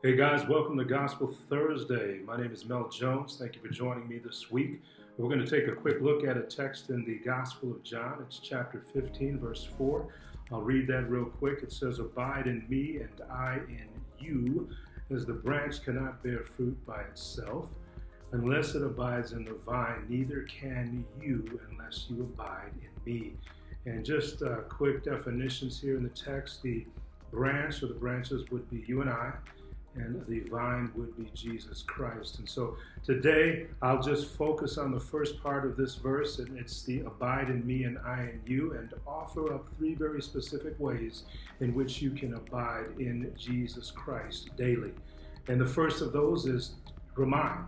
Hey guys, welcome to Gospel Thursday. My name is Mel Jones. Thank you for joining me this week. We're going to take a quick look at a text in the Gospel of John. It's chapter 15, verse 4. I'll read that real quick. It says, "Abide in me and I in you, as the branch cannot bear fruit by itself, unless it abides in the vine, neither can you unless you abide in me." And just quick definitions here in the text. The branch or the branches would be you and I, and the vine would be Jesus Christ. And so today I'll just focus on the first part of this verse, and it's the abide in me and I in you, and offer up three very specific ways in which you can abide in Jesus Christ daily. And the first of those is remind.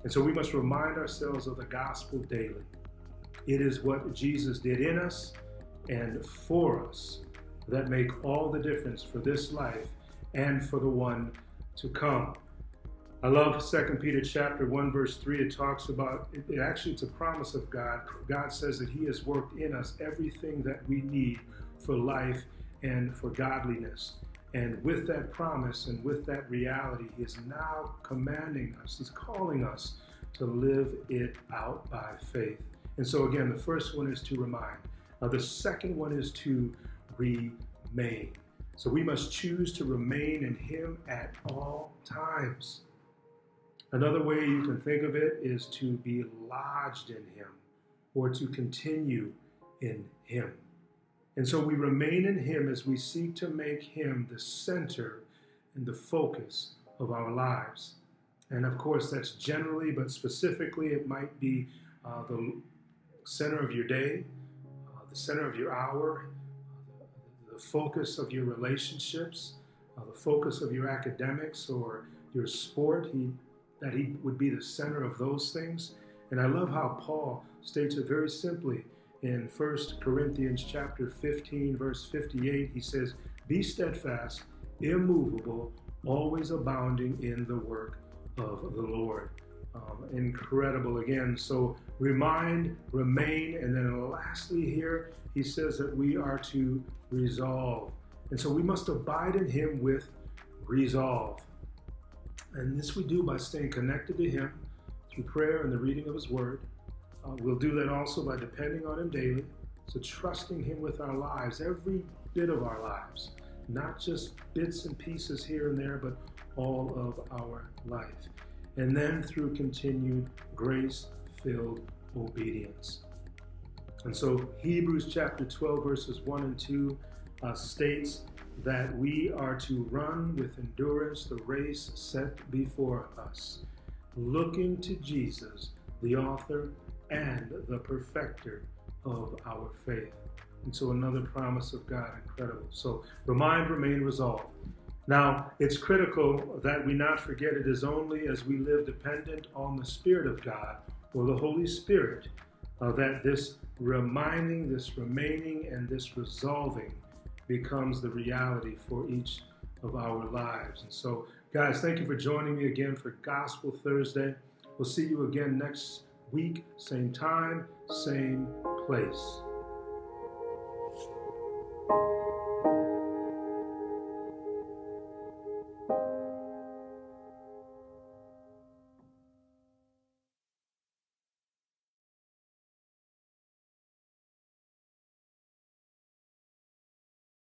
And so we must remind ourselves of the gospel daily. It is what Jesus did in us and for us that make all the difference for this life and for the one to come. I love 2 Peter chapter 1 verse 3. It talks about, it's a promise of God. God says that he has worked in us everything that we need for life and for godliness. And with that promise and with that reality, he is now commanding us, he's calling us to live it out by faith. And so again, the first one is to remind. The second one is to remain. So we must choose to remain in him at all times. Another way you can think of it is to be lodged in him, or to continue in him. And so we remain in him as we seek to make him the center and the focus of our lives. And of course, that's generally, but specifically, it might be the center of your day, the center of your hour, the focus of your relationships, the focus of your academics or your sport, that he would be the center of those things. And I love how Paul states it very simply in 1 Corinthians chapter 15, verse 58. He says, "Be steadfast, immovable, always abounding in the work of the Lord." Incredible again. So remind, remain, and then lastly here, he says that we are to resolve. And so we must abide in him with resolve. And this we do by staying connected to him through prayer and the reading of his word. We'll do that also by depending on him daily. So trusting him with our lives, every bit of our lives, not just bits and pieces here and there, but all of our life. And then through continued grace-filled obedience. And so Hebrews chapter 12 verses 1 and 2 states that we are to run with endurance the race set before us, looking to Jesus, the author and the perfecter of our faith. And so another promise of God, incredible. So remind, remain, resolve. Now, it's critical that we not forget it is only as we live dependent on the Spirit of God, or the Holy Spirit, that this reminding, this remaining, and this resolving becomes the reality for each of our lives. And so, guys, thank you for joining me again for Gospel Thursday. We'll see you again next week, same time, same place.